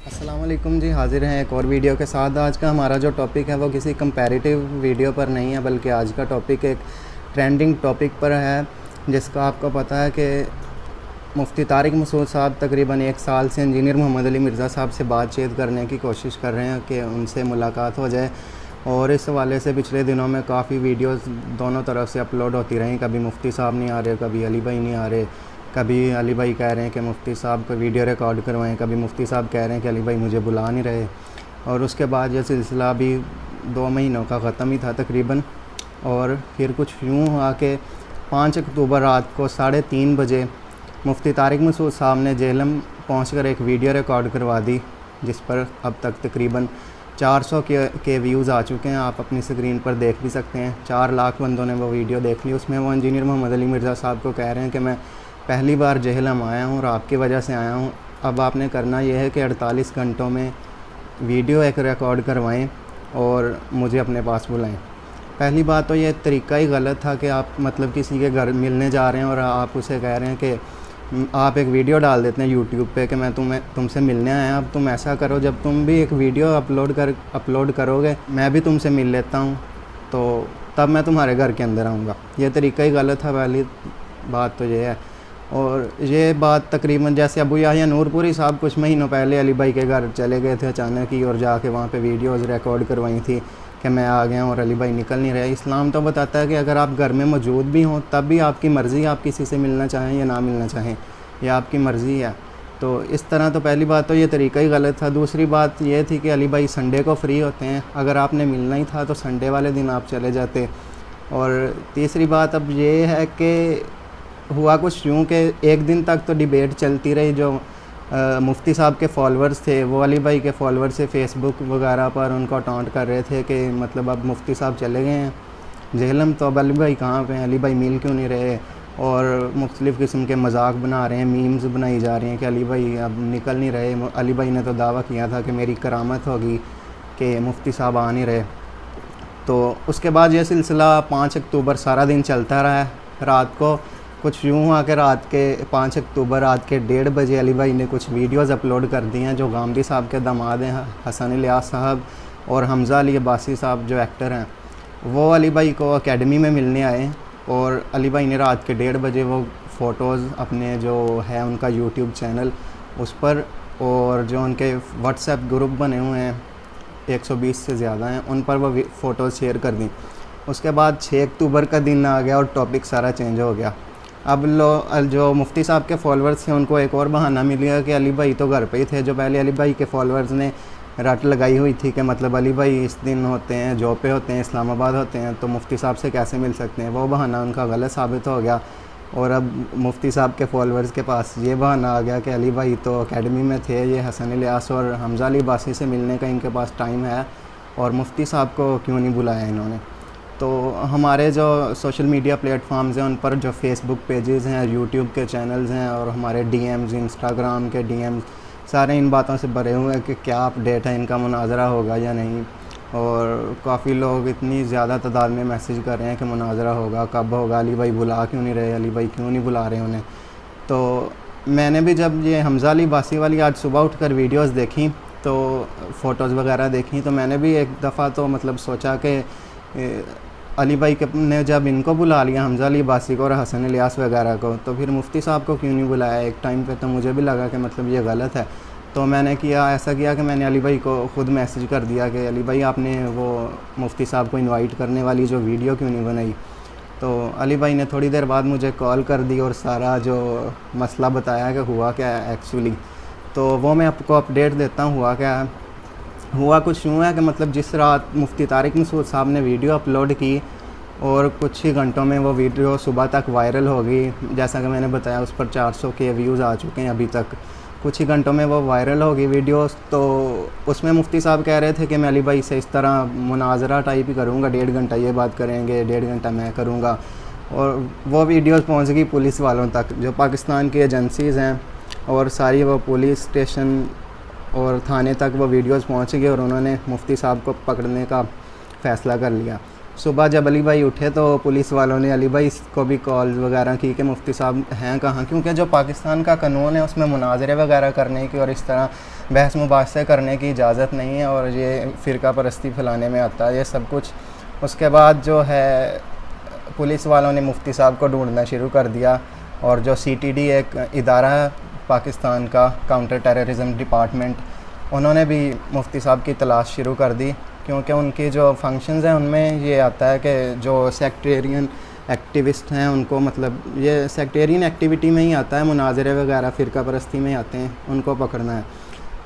अस्सलाम वालेकुम जी, हाज़िर हैं एक और वीडियो के साथ। आज का हमारा जो टॉपिक है वो किसी कंपैरेटिव वीडियो पर नहीं है, बल्कि आज का टॉपिक एक ट्रेंडिंग टॉपिक पर है, जिसका आपको पता है कि मुफ्ती तारिक मसूद साहब तकरीबन 1 साल से इंजीनियर मोहम्मद अली मिर्ज़ा साहब से बातचीत करने की कोशिश कर रहे हैं कि उनसे मुलाकात हो जाए। और इस हवाले से पिछले दिनों में काफ़ी वीडियोज़ दोनों तरफ से अपलोड होती रहीं। कभी मुफ्ती साहब नहीं आ रहे, कभी अली भाई नहीं आ रहे, कभी अली भाई कह रहे हैं कि मुफ्ती साहब को वीडियो रिकॉर्ड करवाएं, कभी मुफ्ती साहब कह रहे हैं कि अली भाई मुझे बुला नहीं रहे। और उसके बाद ये सिलसिला अभी 2 महीनों का ख़त्म ही था तकरीबन। और फिर कुछ यूँ हुआ कि 5 अक्टूबर रात को 3:30 बजे मुफ्ती तारिक मसूद साहब ने जेहलम पहुंचकर एक वीडियो रिकॉर्ड करवा दी, जिस पर अब तक तकरीबन 400 के व्यूज़ आ चुके हैं। आप अपनी स्क्रीन पर देख भी सकते हैं। 4 लाख बंदों ने वो वीडियो देख ली। उसमें वो इंजीनियर मोहम्मद अली मिर्ज़ा साहब को कह रहे हैं कि मैं पहली बार जेहलम आया हूँ और आपकी वजह से आया हूँ। अब आपने करना यह है कि 48 घंटों में वीडियो एक रिकॉर्ड करवाएं और मुझे अपने पास बुलाएं। पहली बात तो ये तरीका ही गलत था कि आप मतलब किसी के घर मिलने जा रहे हैं और आप उसे कह रहे हैं कि आप एक वीडियो डाल देते हैं यूट्यूब पे कि मैं तुमसे मिलने आया। अब तुम ऐसा करो, जब तुम भी एक वीडियो अपलोड करोगे, मैं भी तुमसे मिल लेता हूँ, तो तब मैं तुम्हारे घर के अंदर आऊँगा। ये तरीका ही गलत था। पहली बात तो ये है। और ये बात तकरीबन जैसे अबू याहिया नूरपुरी साहब कुछ महीनों पहले अली भाई के घर चले गए थे अचानक ही, और जाके वहाँ पे वीडियोज़ रिकॉर्ड करवाई थी कि मैं आ गया और अली भाई निकल नहीं रहे। इस्लाम तो बताता है कि अगर आप घर में मौजूद भी हों तब भी आपकी मर्ज़ी, आप किसी से मिलना चाहें या ना मिलना चाहें, यह आपकी मर्ज़ी है। तो इस तरह तो पहली बात तो ये तरीका ही गलत था। दूसरी बात ये थी कि अली भाई संडे को फ्री होते हैं, अगर आपने मिलना ही था तो संडे वाले दिन आप चले जाते। और तीसरी बात अब ये है कि हुआ कुछ यूँ कि एक दिन तक तो डिबेट चलती रही। जो मुफ्ती साहब के फॉलोअर्स थे वो अली भाई के फॉलोअर से फ़ेसबुक वगैरह पर उनको टॉन्ट कर रहे थे कि मतलब अब मुफ्ती साहब चले गए हैं जेहलम, तो अब अली भाई कहाँ पे हैं, अली भाई मिल क्यों नहीं रहे। और मुख्तलिफ़ किस्म के मजाक बना रहे हैं, मीम्स बनाई जा रही हैं कि अली भाई अब निकल नहीं रहे। अली भाई ने तो दावा किया था कि मेरी करामत होगी कि मुफ्ती साहब आ नहीं रहे। तो उसके बाद ये सिलसिला 5 अक्टूबर सारा दिन चलता रहा है। रात को कुछ यूँ हुआ कि रात के 5 अक्टूबर रात के 1:30 बजे अली भाई ने कुछ वीडियोज़ अपलोड कर दी हैं। जो गामदी साहब के दामाद हैं हसन इलियास साहब और हमज़ा अली अब्बासी साहब जो एक्टर हैं, वो अली भाई को एकेडमी में मिलने आए। और अली भाई ने रात के 1:30 बजे वो फ़ोटोज़ अपने जो है उनका यूट्यूब चैनल उस पर, और जो उनके व्हाट्सएप ग्रुप बने हुए हैं 120 से ज़्यादा हैं, उन पर वो फ़ोटोज़ शेयर कर दी। उसके बाद 6 अक्टूबर का दिन आ गया और टॉपिक सारा चेंज हो गया। अब जो मुफ्ती साहब के फॉलोअर्स थे उनको एक और बहाना मिल गया कि अली भाई तो घर पे ही थे। जो पहले अली भाई के फॉलोअर्स ने रट लगाई हुई थी कि मतलब अली भाई इस दिन होते हैं, जॉब पे होते हैं, इस्लामाबाद होते हैं, तो मुफ्ती साहब से कैसे मिल सकते हैं, वो बहाना उनका गलत साबित हो गया। और अब मुफ्ती साहब के फॉलोअर्स के पास ये बहाना आ गया कि अली भाई तो एकेडमी में थे, ये हसन इलियास और हमज़ा अली अब्बासी से मिलने का इनके पास टाइम है, और मुफ्ती साहब को क्यों नहीं बुलाया इन्होंने। तो हमारे जो सोशल मीडिया प्लेटफॉर्म्स हैं उन पर जो फेसबुक पेजेस हैं, यूट्यूब के चैनल्स हैं, और हमारे डीएम्स, इंस्टाग्राम के डीएम्स सारे इन बातों से भरे हुए हैं कि क्या अपडेट है, इनका मुनाजरा होगा या नहीं। और काफ़ी लोग इतनी ज़्यादा तादाद में मैसेज कर रहे हैं कि मुनाजरा होगा, कब होगा, अली भाई बुला क्यों नहीं रहे, अली भाई क्यों नहीं बुला रहे उन्हें। तो मैंने भी जब ये हमज़ा अली अब्बासी वाली आज सुबह उठकर वीडियोज़ देखी, तो फ़ोटोज़ वगैरह देखी, तो मैंने भी एक दफ़ा तो मतलब सोचा कि अली भाई ने जब इनको बुला लिया, हमज़ा अली अब्बासी को और हसन इलियास वगैरह को, तो फिर मुफ्ती साहब को क्यों नहीं बुलाया। एक टाइम पे तो मुझे भी लगा कि मतलब ये गलत है। तो मैंने ऐसा किया कि मैंने अली भाई को ख़ुद मैसेज कर दिया कि अली भाई आपने वो मुफ्ती साहब को इनवाइट करने वाली जो वीडियो क्यों नहीं बनाई। तो अली भाई ने थोड़ी देर बाद मुझे कॉल कर दी और सारा जो मसला बताया कि हुआ क्या है एक्चुअली। तो वो मैं आपको अपडेट देता हूँ हुआ क्या है। हुआ कुछ यूँ है कि मतलब जिस रात मुफ्ती तारिक मसूद साहब ने वीडियो अपलोड की और कुछ ही घंटों में वो वीडियो सुबह तक वायरल हो गई, जैसा कि मैंने बताया उस पर 400 के व्यूज़ आ चुके हैं अभी तक। कुछ ही घंटों में वो वायरल हो गई वीडियोस। तो उसमें मुफ्ती साहब कह रहे थे कि मैं अली भाई से इस तरह मुनाजरा टाइप ही करूँगा, 1.5 घंटा ये बात करेंगे, 1.5 घंटा मैं करूँगा। और वो वीडियोस पहुँच गई पुलिस वालों तक, जो पाकिस्तान की एजेंसीज़ हैं, और सारी वो पुलिस स्टेशन और थाने तक वो वीडियोस पहुंच गए और उन्होंने मुफ्ती साहब को पकड़ने का फ़ैसला कर लिया। सुबह जब अली भाई उठे तो पुलिस वालों ने अली भाई को भी कॉल वगैरह की कि मुफ्ती साहब हैं कहाँ, क्योंकि जो पाकिस्तान का कानून है उसमें मुनाजरे वगैरह करने की और इस तरह बहस मुबाहसे करने की इजाज़त नहीं है और ये फ़िरका परस्ती फैलाने में आता है ये सब कुछ। उसके बाद जो है पुलिस वालों ने मुफ्ती साहब को ढूंढना शुरू कर दिया और जो CTD एक इदारा है पाकिस्तान का, काउंटर टेररिज्म डिपार्टमेंट, उन्होंने भी मुफ्ती साहब की तलाश शुरू कर दी, क्योंकि उनकी जो फंक्शंस हैं उनमें ये आता है कि जो सेक्टेरियन एक्टिविस्ट हैं उनको, मतलब ये सेक्टेरियन एक्टिविटी में ही आता है, मुनाजरे वगैरह फ़िरका परस्ती में आते हैं, उनको पकड़ना है।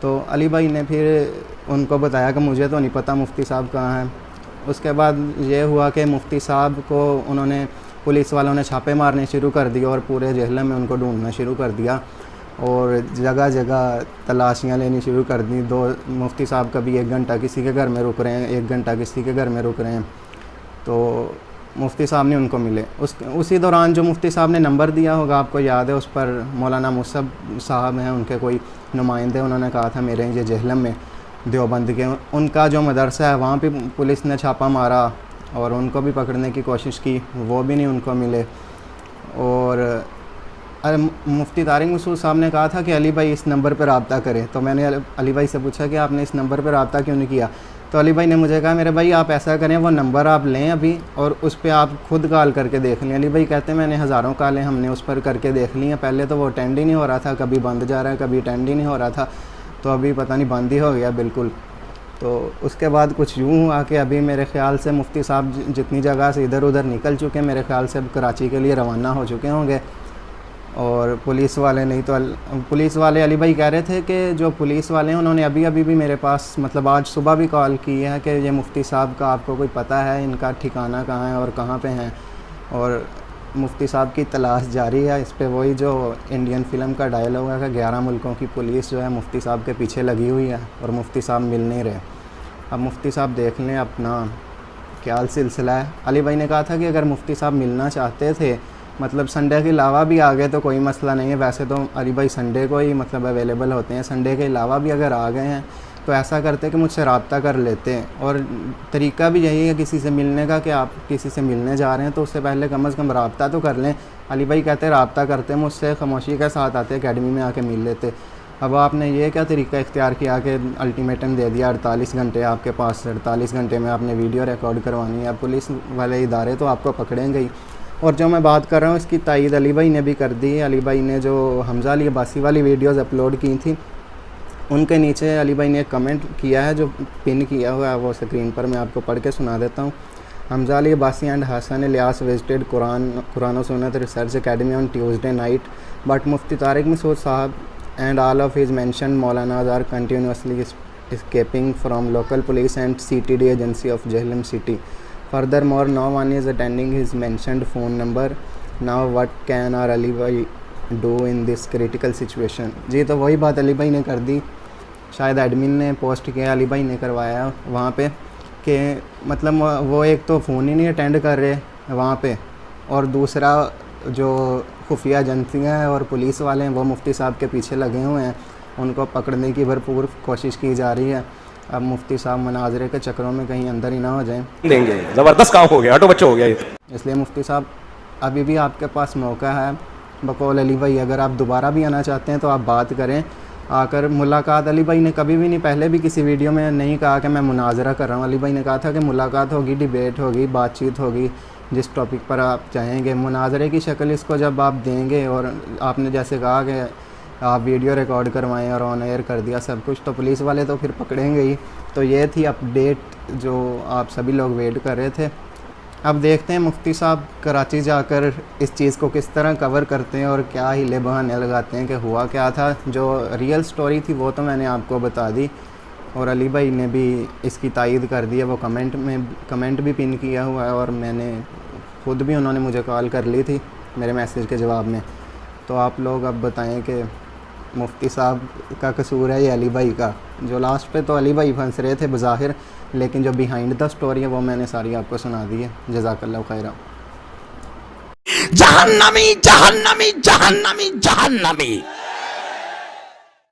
तो अली भाई ने फिर उनको बताया कि मुझे तो नहीं पता मुफ्ती साहब कहाँ हैं। उसके बाद ये हुआ कि मुफ्ती साहब को उन्होंने, पुलिस वालों ने छापे मारने शुरू कर दिए और पूरे जहलम में उनको ढूंढना शुरू कर दिया और जगह जगह तलाशियाँ लेनी शुरू कर दी। दो मुफ्ती साहब कभी 1 घंटा किसी के घर में रुक रहे हैं, 1 घंटा किसी के घर में रुक रहे हैं, तो मुफ्ती साहब ने उनको मिले। उसी दौरान जो मुफ्ती साहब ने नंबर दिया होगा, आपको याद है, उस पर मौलाना मुसब साहब हैं, उनके कोई नुमाइंदे, उन्होंने कहा था मेरे ये जहलम में देवबंद के, उनका जो मदरसा है वहाँ पे पुलिस ने छापा मारा और उनको भी पकड़ने की कोशिश की, वो भी नहीं उनको मिले। और मुफ्ती तारिक मसूद साहब ने कहा था कि अली भाई इस नंबर पर रब्ता करें, तो मैंने अली भाई से पूछा कि आपने इस नंबर पर रब्ता क्यों नहीं किया, तो अली भाई ने मुझे कहा मेरे भाई आप ऐसा करें, वो नंबर आप लें अभी और उस पर आप खुद कॉल करके देख लें। अली भाई कहते हैं मैंने हज़ारों कॉलें हमने उस पर करके देख ली हैं, पहले तो वो अटेंड ही नहीं हो रहा था, कभी बंद जा रहा है, कभी अटेंड ही नहीं हो रहा था, तो अभी पता नहीं बंद ही हो गया बिल्कुल। तो उसके बाद कुछ यूँ हुआ कि अभी मेरे ख़्याल से मुफ्ती साहब जितनी जगह से इधर उधर निकल चुके हैं, मेरे ख़्याल से अब कराची के लिए रवाना हो चुके होंगे। और पुलिस वाले, नहीं तो पुलिस वाले, अली भाई कह रहे थे कि जो पुलिस वाले हैं उन्होंने अभी भी मेरे पास, मतलब आज सुबह भी कॉल की है कि ये मुफ्ती साहब का आपको कोई पता है, इनका ठिकाना कहाँ है और कहाँ पे हैं, और मुफ्ती साहब की तलाश जारी है। इस पे वही जो इंडियन फ़िल्म का डायलॉग है कि 11 मुल्कों की पुलिस जो है मुफ्ती साहब के पीछे लगी हुई है और मुफ्ती साहब मिल नहीं रहे। अब मुफ्ती साहब देख लें अपना क्या सिलसिला है। अली भाई ने कहा था कि अगर मुफ्ती साहब मिलना चाहते थे, मतलब संडे के अलावा भी आ गए तो कोई मसला नहीं है, वैसे तो अली भाई संडे को ही मतलब अवेलेबल होते हैं, संडे के अलावा भी अगर आ गए हैं तो ऐसा करते कि मुझसे रब्ता कर लेते हैं। और तरीका भी यही है किसी से मिलने का कि आप किसी से मिलने जा रहे हैं तो उससे पहले कम से कम रब्ता तो कर लें। अली भाई कहते हैं रब्ता करते मुझसे, खामोशी के साथ आते अकेडमी में आके मिल लेते। अब आपने ये क्या तरीका इख्तियार किया कि अल्टीमेटम दे दिया 48 घंटे आपके पास, 48 घंटे में आपने वीडियो रिकॉर्ड करवानी है। अब पुलिस वाले इदारे तो आपको पकड़ेंगे ही। और जो मैं बात कर रहा हूँ इसकी तायीद अली भाई ने भी कर दी है। अली भाई ने जो हमज़ा अली अब्बासी वाली वीडियोस अपलोड की थी उनके नीचे अली भाई ने एक कमेंट किया है जो पिन किया हुआ है, वो स्क्रीन पर मैं आपको पढ़ के सुना देता हूँ। हमज़ा अली अब्बासी एंड हसन इलियास विजिटेड कुरान और Sunnah research academy on Tuesday night but Mufti Tariq Masood साहब and all of his mentioned Maulanas are continuously escaping from local police and CTD agency of Jhelum city. Furthermore, no one is attending his mentioned phone number. Now what can our Ali Bhai do in this critical situation? जी तो वही बात अली भाई ने कर दी, शायद admin ने post किया, अली भाई ने करवाया वहाँ पे कि मतलब वो एक तो फ़ोन ही नहीं अटेंड कर रहे वहाँ पे, और दूसरा जो खुफिया एजेंसियाँ हैं और पुलिस वाले हैं वो मुफ्ती साहब के पीछे लगे हुए हैं, उनको पकड़ने की भरपूर कोशिश की जा रही है। अब मुफ्ती साहब मनाजरे के चक्रों में कहीं अंदर ही ना हो जाएं। देंगे ज़बरदस्त काम हो गया, ऑटो बच्चा हो गया ये। इसलिए मुफ्ती साहब अभी भी आपके पास मौका है, बकौल अली भाई अगर आप दोबारा भी आना चाहते हैं तो आप बात करें आकर मुलाकात। अली भाई ने कभी भी नहीं, पहले भी किसी वीडियो में नहीं कहा कि मैं मुनाजरा कर रहा हूँ। अली भाई ने कहा था कि मुलाकात होगी, डिबेट होगी, बातचीत होगी, जिस टॉपिक पर आप चाहेंगे। मुनाजरे की शक्ल इसको जब आप देंगे और आपने जैसे कहा कि आप वीडियो रिकॉर्ड करवाएं और ऑन एयर कर दिया सब कुछ, तो पुलिस वाले तो फिर पकड़ेंगे ही। तो ये थी अपडेट जो आप सभी लोग वेट कर रहे थे। अब देखते हैं मुफ्ती साहब कराची जाकर इस चीज़ को किस तरह कवर करते हैं और क्या हिले बहाने लगाते हैं कि हुआ क्या था। जो रियल स्टोरी थी वो तो मैंने आपको बता दी और अली भाई ने भी इसकी तायीद कर दी है, वो कमेंट भी पिन किया हुआ है और मैंने खुद भी, उन्होंने मुझे कॉल कर ली थी मेरे मैसेज के जवाब में। तो आप लोग अब बताएं कि मुफ्ती साहब का कसूर है या अली भाई का। जो लास्ट पे तो अली भाई फंस रहे थे बज़ाहिर, लेकिन जो बिहाइंड द स्टोरी है वो मैंने सारी आपको सुना दी है। जज़ाकल्लाहु खैरा। जहन्नमी जहन्नमी जहन्नमी जहन्नमी।